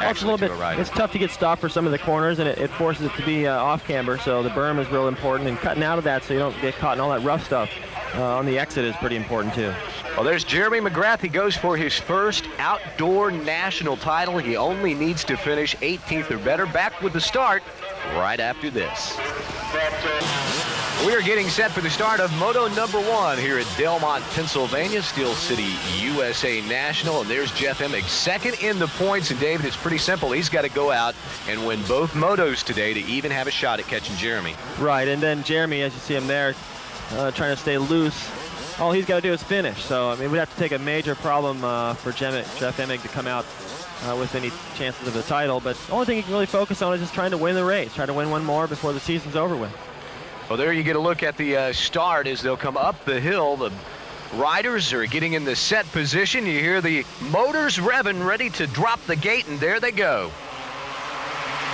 actually to a rider. It's tough to get stopped for some of the corners, and it forces it to be off camber, so the berm is real important, and cutting out of that so you don't get caught in all that rough stuff on the exit is pretty important too. Well, there's Jeremy McGrath. He goes for his first outdoor national title. He only needs to finish 18th or better. Back with the start right after this. We are getting set for the start of Moto #1 here at Delmont, Pennsylvania, Steel City, USA National. And there's Jeff Emig, second in the points. And David, it's pretty simple. He's got to go out and win both motos today to even have a shot at catching Jeremy. Right, and then Jeremy, as you see him there, trying to stay loose. All he's got to do is finish. So, I mean, we'd have to take a major problem for Jeff Emig to come out with any chances of the title. But the only thing he can really focus on is just trying to win the race, try to win one more before the season's over with. Well, there you get a look at the start as they'll come up the hill. The riders are getting in the set position. You hear the motors revving, ready to drop the gate, and there they go.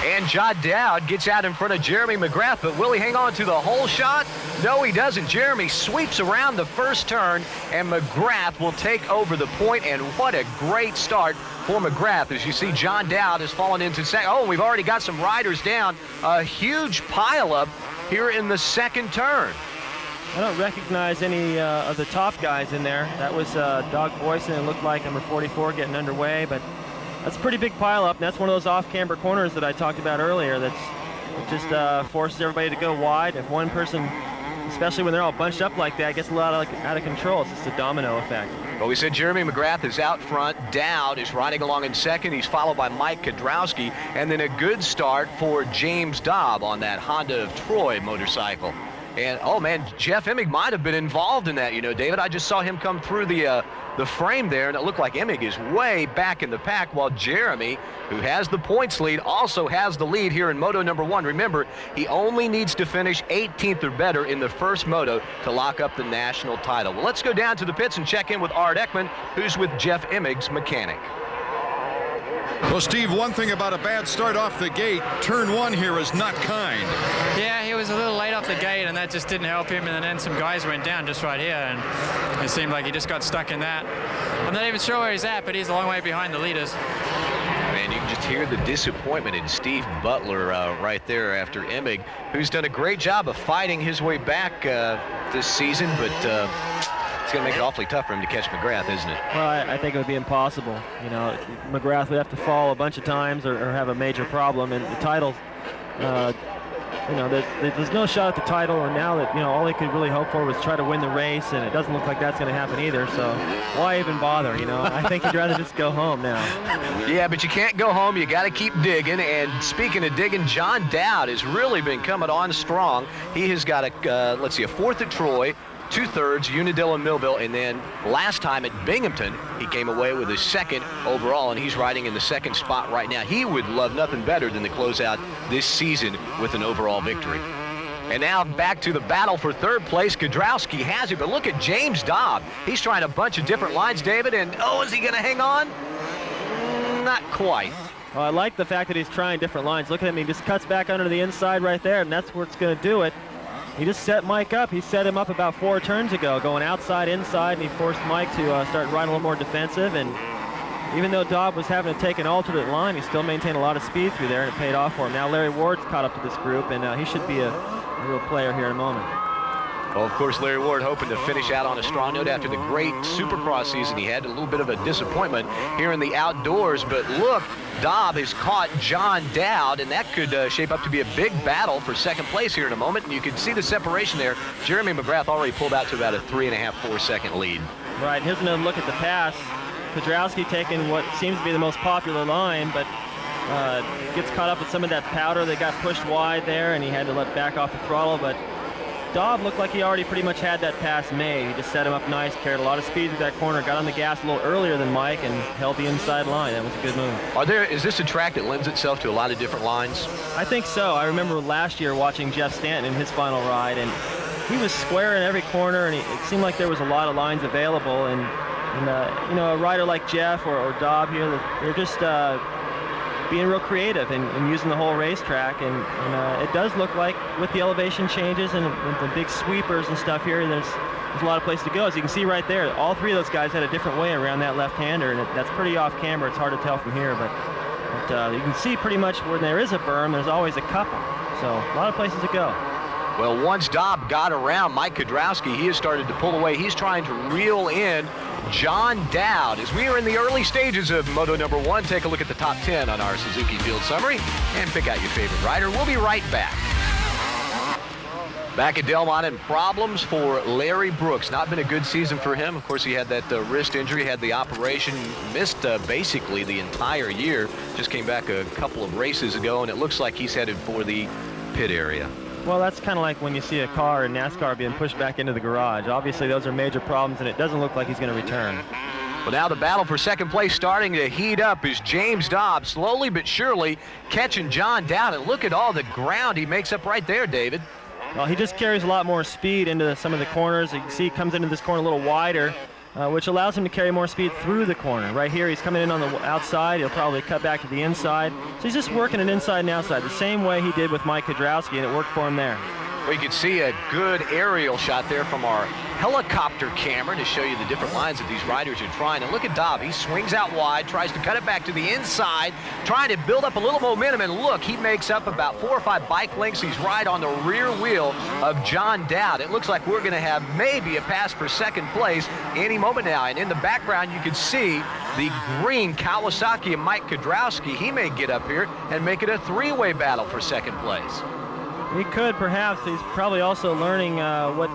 And Dowd gets out in front of Jeremy McGrath, but will he hang on to the whole shot? No, he doesn't. Jeremy sweeps around the first turn, and McGrath will take over the point, and what a great start for McGrath. As you see, Dowd has fallen into second. Oh, we've already got some riders down. A huge pileup here in the second turn. I don't recognize any of the top guys in there. That was Doug Boyson. It looked like number 44 getting underway, but that's a pretty big pileup, and that's one of those off-camber corners that I talked about earlier that just forces everybody to go wide. If one person, especially when they're all bunched up like that, gets a lot out of control, it's just a domino effect. Well, we said Jeremy McGrath is out front. Dowd is riding along in second. He's followed by Mike Kiedrowski, and then a good start for James Dobb on that Honda of Troy motorcycle. And, oh, man, Jeff Emig might have been involved in that, you know, David. I just saw him come through the frame there, and it looked like Emig is way back in the pack, while Jeremy, who has the points lead, also has the lead here in Moto #1. Remember, he only needs to finish 18th or better in the first moto to lock up the national title. Well, let's go down to the pits and check in with Art Ekman, who's with Jeff Emig's mechanic. Well, Steve, one thing about a bad start off the gate, turn one here is not kind. Yeah, he was a little late off the gate, and that just didn't help him. And then some guys went down just right here, and it seemed like he just got stuck in that. I'm not even sure where he's at, but he's a long way behind the leaders. Man, you can just hear the disappointment in Steve Butler right there after Emig, who's done a great job of fighting his way back this season, but it's going to make it awfully tough for him to catch McGrath, isn't it? Well, I think it would be impossible. You know, McGrath would have to fall a bunch of times or have a major problem, and the title, you know, there's no shot at the title, and now that, you know, all he could really hope for was try to win the race, and it doesn't look like that's going to happen either, so why even bother, you know? I think he'd rather just go home now. Yeah, but you can't go home. You got to keep digging, and speaking of digging, Dowd has really been coming on strong. He has got a 4th at Troy, 2/3 Unadilla and Millville, and then last time at Binghamton, he came away with his 2nd overall, and he's riding in the 2nd spot right now. He would love nothing better than to close out this season with an overall victory. And now back to the battle for 3rd place. Kiedrowski has it, but look at James Dobb. He's trying a bunch of different lines, David, and oh, is he going to hang on? Not quite. Well, I like the fact that he's trying different lines. Look at him, he just cuts back under the inside right there, and that's where it's going to do it. He just set Mike up. He set him up about 4 turns ago, going outside, inside, and he forced Mike to start riding a little more defensive. And even though Dobb was having to take an alternate line, he still maintained a lot of speed through there, and it paid off for him. Now Larry Ward's caught up to this group, and he should be a real player here in a moment. Well, of course, Larry Ward hoping to finish out on a strong note after the great Supercross season he had. A little bit of a disappointment here in the outdoors, but look, Dobb has caught Dowd, and that could shape up to be a big battle for 2nd place here in a moment. And you can see the separation there. Jeremy McGrath already pulled out to about a 3.5, 4-second lead. Right, here's another look at the pass. Kiedrowski taking what seems to be the most popular line, but gets caught up with some of that powder that got pushed wide there, and he had to let back off the throttle. But Dobb looked like he already pretty much had that pass made. He just set him up nice, carried a lot of speed through that corner, got on the gas a little earlier than Mike, and held the inside line. That was a good move. Is this a track that lends itself to a lot of different lines? I think so. I remember last year watching Jeff Stanton in his final ride, and he was square in every corner, and it seemed like there was a lot of lines available. And you know, a rider like Jeff or Dobb here, they're just being real creative and using the whole racetrack, and it does look like with the elevation changes and the big sweepers and stuff here, there's a lot of place to go. As you can see right there, all 3 of those guys had a different way around that left-hander, and that's pretty off camera. It's hard to tell from here, but But you can see pretty much where there is a berm, there's always a couple. So a lot of places to go. Well, once Dobb got around Mike Kiedrowski, he has started to pull away. He's trying to reel in John Dowd. As we are in the early stages of Moto number 1, take a look at the top 10 on our Suzuki Field Summary and pick out your favorite rider. We'll be right back. Back at Delmont, and problems for Larry Brooks. Not been a good season for him. Of course, he had that wrist injury, had the operation, missed basically the entire year. Just came back a couple of races ago, and it looks like he's headed for the pit area. Well, that's kind of like when you see a car in NASCAR being pushed back into the garage. Obviously, those are major problems, and it doesn't look like he's going to return. Well, now the battle for second place starting to heat up as James Dobb slowly but surely catching John Dowd. And look at all the ground he makes up right there, David. Well, he just carries a lot more speed into some of the corners. You can see he comes into this corner a little wider, which allows him to carry more speed through the corner. Right here, he's coming in on the outside. He'll probably cut back to the inside. So he's just working it inside and outside, the same way he did with Mike Kiedrowski, and it worked for him there. Well, you can see a good aerial shot there from our helicopter camera to show you the different lines that these riders are trying. And look at Dobb. He swings out wide, tries to cut it back to the inside, trying to build up a little momentum. And look, he makes up about 4 or 5 bike lengths. He's right on the rear wheel of John Dowd. It looks like we're going to have maybe a pass for second place any moment now. And in the background, you can see the green Kawasaki and Mike Kiedrowski. He may get up here and make it a 3-way battle for second place. He could, perhaps. He's probably also learning what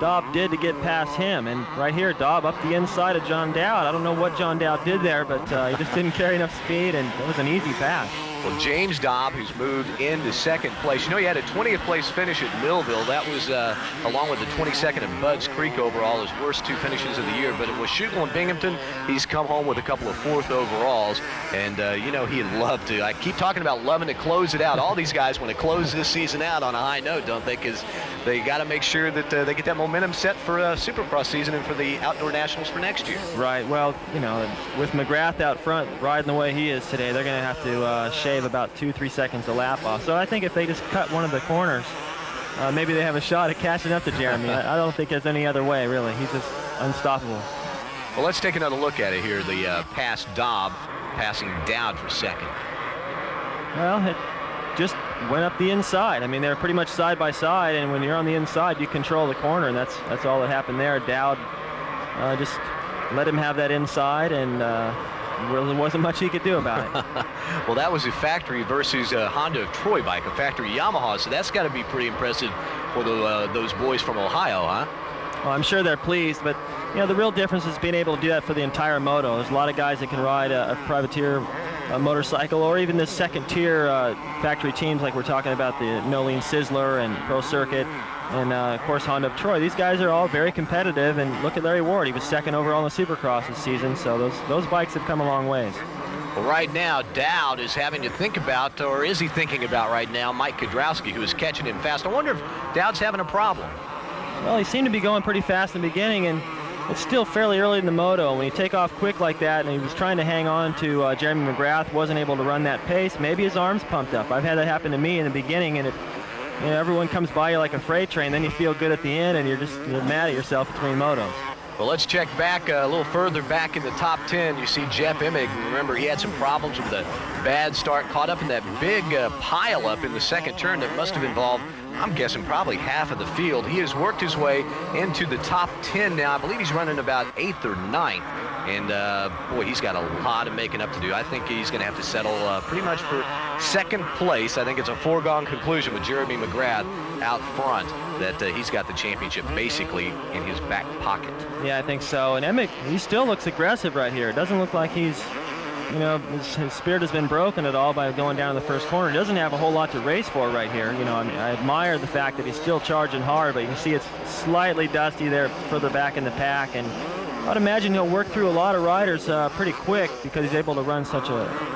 Dobb did to get past him. And right here, Dobb up the inside of John Dowd. I don't know what John Dowd did there, but he just didn't carry enough speed, and it was an easy pass. Well, James Dobb, who's moved into second place. You know, he had a 20th place finish at Millville. That was along with the 22nd at Budds Creek overall, his worst 2 finishes of the year. But it was Schugle and Binghamton. He's come home with a couple of 4th overalls. And, you know, he'd love to. I keep talking about loving to close it out. All these guys want to close this season out on a high note, don't they? Because they got to make sure that they get that momentum set for Supercross season and for the Outdoor Nationals for next year. Right. Well, you know, with McGrath out front riding the way he is today, they're going to have to shave about 2-3 seconds a lap off. So I think if they just cut one of the corners, maybe they have a shot at catching up to Jeremy. I don't think there's any other way, really. He's just unstoppable. Well, let's take another look at it here. The pass Dobb passing Dowd for second. Well, it just went up the inside. I mean, they're pretty much side by side, and when you're on the inside, you control the corner, and that's all that happened there. Dowd just let him have that inside, and there wasn't much he could do about it. Well, that was a factory versus a Honda of Troy bike, a factory Yamaha, so that's got to be pretty impressive for those boys from Ohio, huh? Well, I'm sure they're pleased, but you know, the real difference is being able to do that for the entire moto. There's a lot of guys that can ride a privateer motorcycle, or even the second tier factory teams like we're talking about, the Nolene Sizzler and Pro Circuit, and of course Honda of Troy. These guys are all very competitive, and look at Larry Ward. He was second overall in the Supercross this season, so those bikes have come a long ways. Well, right now, Dowd is having to think about, or is he thinking about right now, Mike Kiedrowski, who is catching him fast. I wonder if Dowd's having a problem. Well, he seemed to be going pretty fast in the beginning, and it's still fairly early in the moto. When you take off quick like that, and he was trying to hang on to Jeremy McGrath, wasn't able to run that pace, maybe his arm's pumped up. I've had that happen to me in the beginning, and you know, everyone comes by you like a freight train, then you feel good at the end, and you're mad at yourself between motos. Well, let's check back a little further back in the top 10. You see Jeff Emig. Remember, he had some problems with a bad start, caught up in that big pile up in the second turn that must have involved, I'm guessing, probably half of the field. He has worked his way into the top 10 now. I believe he's running about 8th or 9th. And, boy, he's got a lot of making up to do. I think he's going to have to settle pretty much for second place. I think it's a foregone conclusion with Jeremy McGrath out front that he's got the championship basically in his back pocket. Yeah, I think so. And Emig, he still looks aggressive right here. It doesn't look like he's, you know, his spirit has been broken at all by going down in the first corner. He doesn't have a whole lot to race for right here. You know, I mean, I admire the fact that he's still charging hard, but you can see it's slightly dusty there further back in the pack. And I'd imagine he'll work through a lot of riders pretty quick because he's able to run such a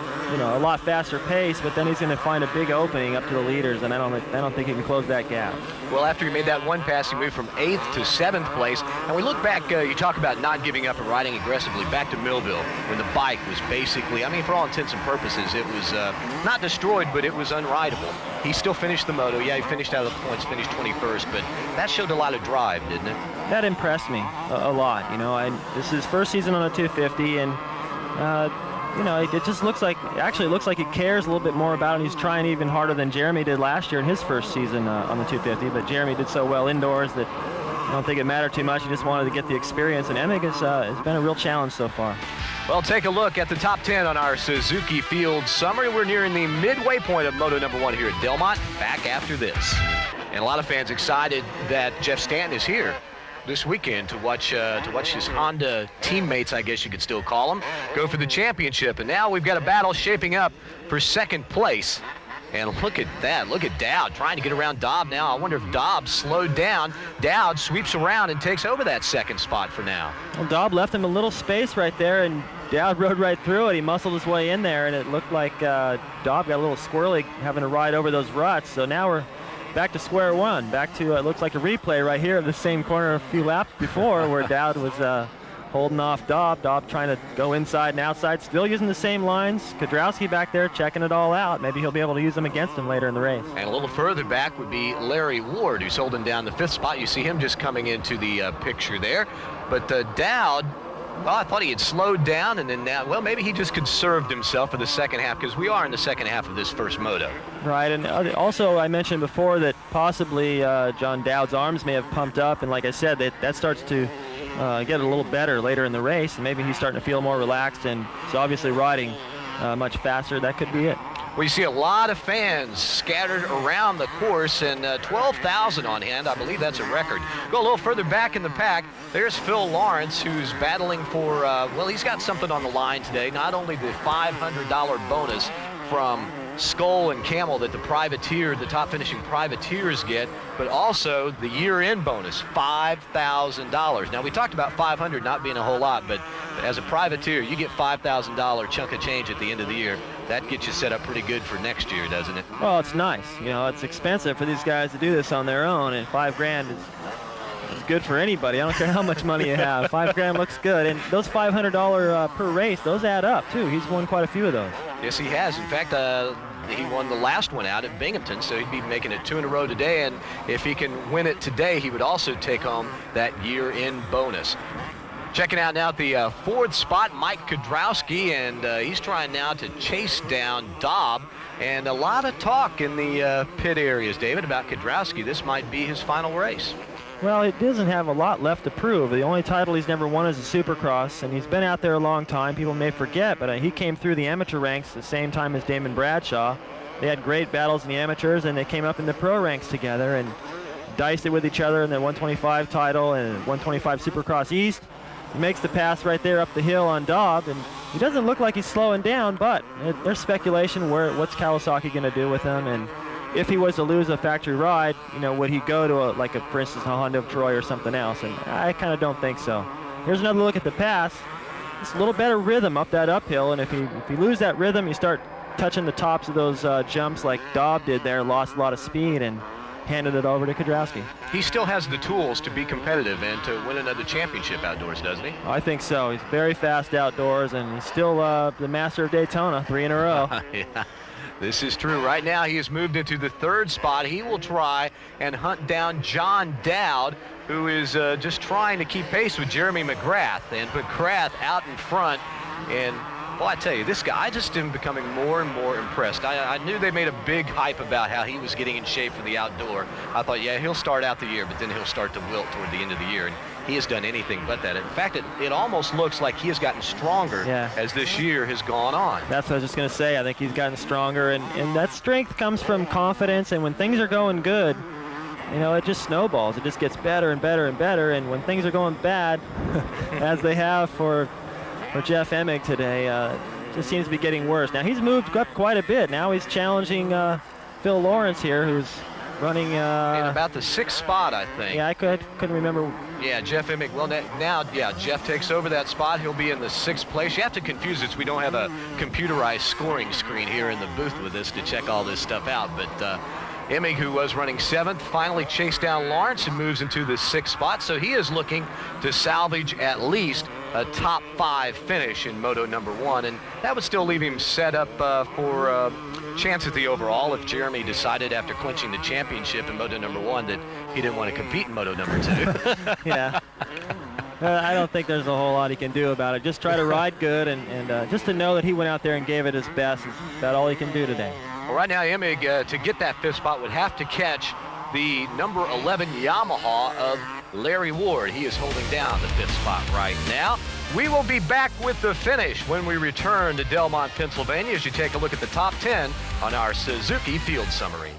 lot faster pace, but then he's going to find a big opening up to the leaders, and I don't think he can close that gap. Well, after he made that one pass, he moved from 8th to 7th place. And we look back, you talk about not giving up and riding aggressively, back to Millville, when the bike was basically, I mean, for all intents and purposes, it was not destroyed, but it was unrideable. He still finished the moto. Yeah, he finished out of the points, finished 21st, but that showed a lot of drive, didn't it? That impressed me a lot. You know, this is his first season on a 250, and you know, it just looks like, actually looks like he cares a little bit more about it. He's trying even harder than Jeremy did last year in his first season on the 250, but Jeremy did so well indoors that I don't think it mattered too much. He just wanted to get the experience, and Emig has been a real challenge so far. Well, take a look at the top 10 on our Suzuki Field summary. We're nearing the midway point of Moto number 1 here at Delmont. Back after this. And a lot of fans excited that Jeff Stanton is here this weekend to watch his Honda teammates, I guess you could still call them, go for the championship. And now we've got a battle shaping up for second place. And look at that. Look at Dowd trying to get around Dobb now. I wonder if Dobb slowed down. Dowd sweeps around and takes over that second spot for now. Well, Dobb left him a little space right there, and Dowd rode right through it. He muscled his way in there, and it looked like Dobb got a little squirrely having to ride over those ruts. So now we're back to square one. Back to, it looks like a replay right here of the same corner a few laps before where Dowd was holding off Dobb. Dobb trying to go inside and outside, still using the same lines. Kiedrowski back there checking it all out. Maybe he'll be able to use them against him later in the race. And a little further back would be Larry Ward, who's holding down the 5th spot. You see him just coming into the picture there. But Dowd, well, I thought he had slowed down, and then now, well, maybe he just conserved himself for the second half, because we are in the second half of this first moto. Right, and also I mentioned before that possibly John Dowd's arms may have pumped up, and like I said, that starts to get a little better later in the race, and maybe he's starting to feel more relaxed, and he's obviously riding much faster. That could be it. Well, you see a lot of fans scattered around the course, and 12,000 on hand. I believe that's a record. Go a little further back in the pack. There's Phil Lawrence, who's battling for, well, he's got something on the line today. Not only the $500 bonus from Skull and Camel that the top finishing privateers get, but also the year-end bonus, $5,000. Now, we talked about $500 not being a whole lot, but as a privateer, you get $5,000 chunk of change at the end of the year. That gets you set up pretty good for next year, doesn't it? Well, it's nice. You know, it's expensive for these guys to do this on their own, and $5 grand is good for anybody. I don't care how much money you have. $5 grand looks good, and those $500 per race, those add up too. He's won quite a few of those. Yes, he has. In fact, he won the last one out at Binghamton, so he'd be making it 2 in a row today, and if he can win it today, he would also take home that year-end bonus. Checking out now at the 4th spot, Mike Kiedrowski, and he's trying now to chase down Dobb. And a lot of talk in the pit areas, David, about Kiedrowski. This might be his final race. Well, he doesn't have a lot left to prove. The only title he's never won is the Supercross, and he's been out there a long time. People may forget, but he came through the amateur ranks the same time as Damon Bradshaw. They had great battles in the amateurs, and they came up in the pro ranks together and diced it with each other in the 125 title and 125 Supercross East. He makes the pass right there up the hill on Dobb, and he doesn't look like he's slowing down, but there's speculation what's Kawasaki going to do with him, and if he was to lose a factory ride, you know, would he go to for instance, a Honda of Troy or something else? And I kind of don't think so. Here's another look at the pass. It's a little better rhythm up that uphill, and if you lose that rhythm, you start touching the tops of those jumps like Dobb did there, lost a lot of speed, and handed it over to Kiedrowski. He still has the tools to be competitive and to win another championship outdoors, doesn't he? I think so. He's very fast outdoors, and he's still the master of Daytona, 3 in a row. Yeah, this is true. Right now, he has moved into the 3rd spot. He will try and hunt down John Dowd, who is just trying to keep pace with Jeremy McGrath. And McGrath out in front, and well, I tell you, this guy, I just am becoming more and more impressed. I knew they made a big hype about how he was getting in shape for the outdoor. I thought, yeah, he'll start out the year, but then he'll start to wilt toward the end of the year. And he has done anything but that. In fact, it almost looks like he has gotten stronger as this year has gone on. That's what I was just going to say. I think he's gotten stronger, and that strength comes from confidence, and when things are going good, you know, it just snowballs. It just gets better and better and better, and when things are going bad, as they have for Jeff Emig today, just seems to be getting worse. Now, he's moved up quite a bit. Now he's challenging Phil Lawrence here, who's running... in about the 6th spot, I think. Yeah, I couldn't remember. Yeah, Jeff Emig. Well, now, yeah, Jeff takes over that spot. He'll be in the 6th place. You have to confuse it. We don't have a computerized scoring screen here in the booth with us to check all this stuff out. But Emig, who was running 7th, finally chased down Lawrence and moves into the 6th spot. So he is looking to salvage at least a top 5 finish in Moto number 1, and that would still leave him set up for a chance at the overall if Jeremy decided after clinching the championship in Moto number 1 that he didn't want to compete in Moto number 2. Yeah. I don't think there's a whole lot he can do about it. Just try to ride good, and just to know that he went out there and gave it his best is about all he can do today. Well, right now, Emig, to get that 5th spot, would have to catch the number 11 Yamaha of Larry Ward. He is holding down the 5th spot right now. We will be back with the finish when we return to Delmont, Pennsylvania, as you take a look at the top 10 on our Suzuki Field Summary.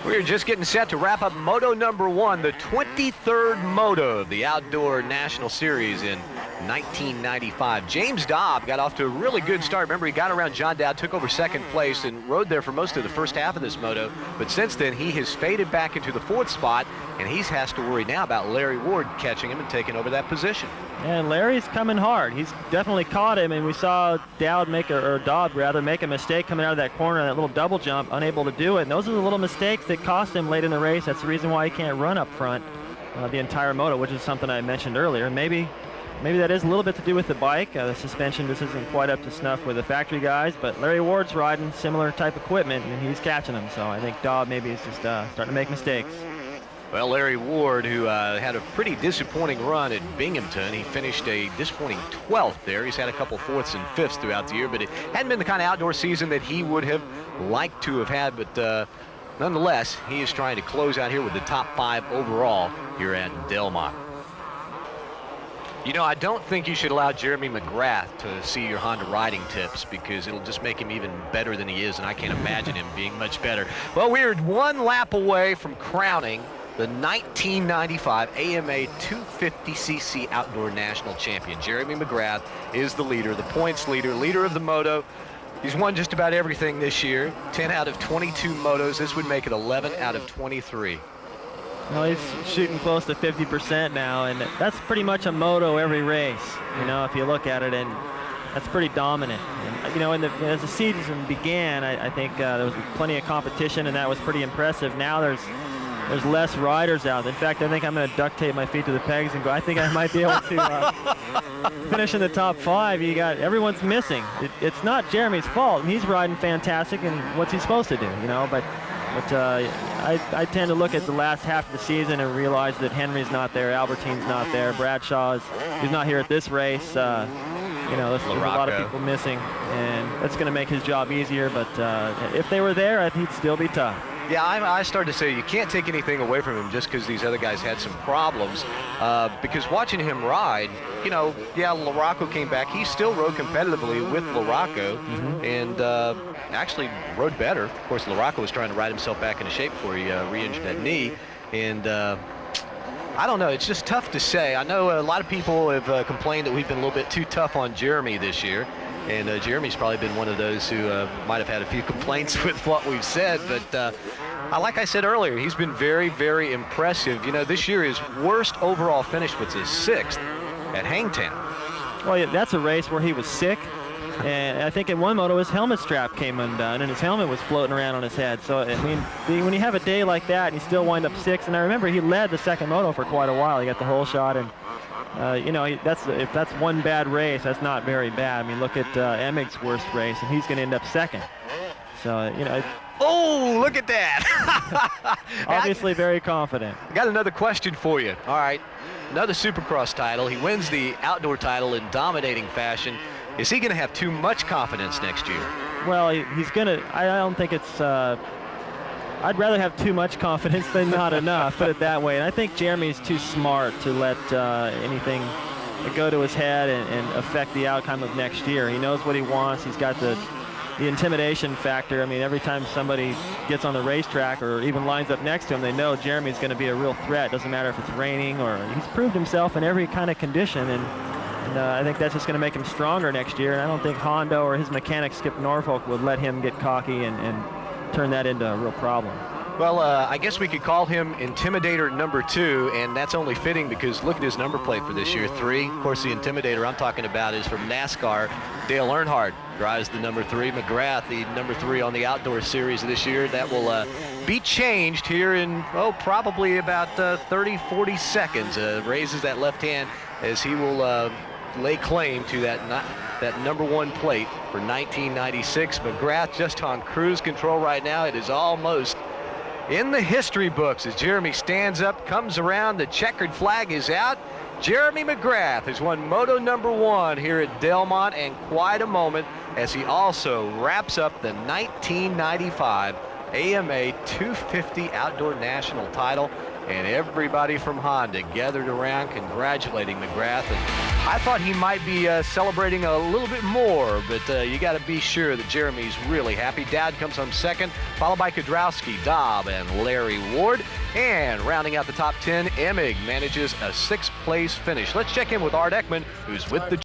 We're just getting set to wrap up Moto number 1, the 23rd Moto of the Outdoor National Series in 1995. James Dobb got off to a really good start. Remember, he got around John Dowd, took over 2nd place, and rode there for most of the first half of this moto. But since then, he has faded back into the 4th spot, and he has to worry now about Larry Ward catching him and taking over that position. And Larry's coming hard. He's definitely caught him, and we saw Dobb Dobb rather make a mistake coming out of that corner, that little double jump, unable to do it. And those are the little mistakes that cost him late in the race. That's the reason why he can't run up front the entire moto, which is something I mentioned earlier. Maybe that is a little bit to do with the bike. The suspension just isn't quite up to snuff with the factory guys, but Larry Ward's riding similar type equipment, and he's catching them. So I think Dobb maybe is just starting to make mistakes. Well, Larry Ward, who had a pretty disappointing run at Binghamton, he finished a disappointing 12th there. He's had a couple 4ths and 5ths throughout the year, but it hadn't been the kind of outdoor season that he would have liked to have had. But nonetheless, he is trying to close out here with the top 5 overall here at Delmont. You know, I don't think you should allow Jeremy McGrath to see your Honda riding tips, because it'll just make him even better than he is, and I can't imagine him being much better. Well, we're 1 lap away from crowning the 1995 AMA 250cc Outdoor National Champion. Jeremy McGrath is the leader, the points leader of the moto. He's won just about everything this year. 10 out of 22 motos. This would make it 11 out of 23. Well, he's shooting close to 50% now, and that's pretty much a moto every race, you know, if you look at it, and that's pretty dominant. And, you know, as the season began, I think there was plenty of competition, and that was pretty impressive. Now there's less riders out. In fact, I think I'm going to duct tape my feet to the pegs and go. I think I might be able to finish in the top 5. Everyone's missing. It's not Jeremy's fault, and he's riding fantastic, and what's he supposed to do, you know? But I tend to look at the last half of the season and realize that Henry's not there, Albertine's not there, Bradshaw he's not here at this race. You know, there's a lot of people missing, and that's going to make his job easier. But if they were there, I think he'd still be tough. Yeah, I started to say you can't take anything away from him just because these other guys had some problems. Because watching him ride, you know, yeah, LaRocco came back. He still rode competitively with LaRocco, and actually rode better. Of course, LaRocco was trying to ride himself back into shape before he re-injured that knee. And I don't know. It's just tough to say. I know a lot of people have complained that we've been a little bit too tough on Jeremy this year. And Jeremy's probably been one of those who might have had a few complaints with what we've said. But like I said earlier, he's been very, very impressive. You know, this year his worst overall finish was his 6th at Hangtown. Well, yeah, that's a race where he was sick. And I think in one moto his helmet strap came undone and his helmet was floating around on his head. So, I mean, when you have a day like that and you still wind up 6th, and I remember he led the 2nd moto for quite a while. He got the whole shot, and you know, if that's one bad race, that's not very bad. I mean, look at Emig's worst race, and he's going to end up 2nd. So, you know. Oh, look at that. Obviously very confident. I got another question for you. All right, another Supercross title. He wins the outdoor title in dominating fashion. Is he going to have too much confidence next year? Well, he's going to. I don't think it's. I'd rather have too much confidence than not enough, put it that way. And I think Jeremy's too smart to let anything go to his head and affect the outcome of next year. He knows what he wants. He's got the intimidation factor. I mean, every time somebody gets on the racetrack or even lines up next to him, they know Jeremy's going to be a real threat. Doesn't matter if it's raining or he's proved himself in every kind of condition. And I think that's just going to make him stronger next year. And I don't think Hondo or his mechanic Skip Norfolk would let him get cocky and turn that into a real problem. Well, I guess we could call him Intimidator number 2, and that's only fitting because look at his number plate for this year, 3. Of course, the Intimidator I'm talking about is from NASCAR. Dale Earnhardt drives the number 3. McGrath, the number 3 on the outdoor series this year. That will be changed here in, probably about 30, 40 seconds. Raises that left hand as he will lay claim to that number 1 plate for 1996. McGrath just on cruise control right now. It is almost in the history books as Jeremy stands up, comes around, the checkered flag is out, Jeremy McGrath has won Moto #1 here at Delmont, and quite a moment as he also wraps up the 1995 AMA 250 Outdoor National title. And everybody from Honda gathered around congratulating McGrath. And I thought he might be celebrating a little bit more, but you got to be sure that Jeremy's really happy. Dowd comes home second, followed by Kiedrowski, Dobb, and Larry Ward. And rounding out the top 10, Emig manages a 6th place finish. Let's check in with Art Ekman, who's with the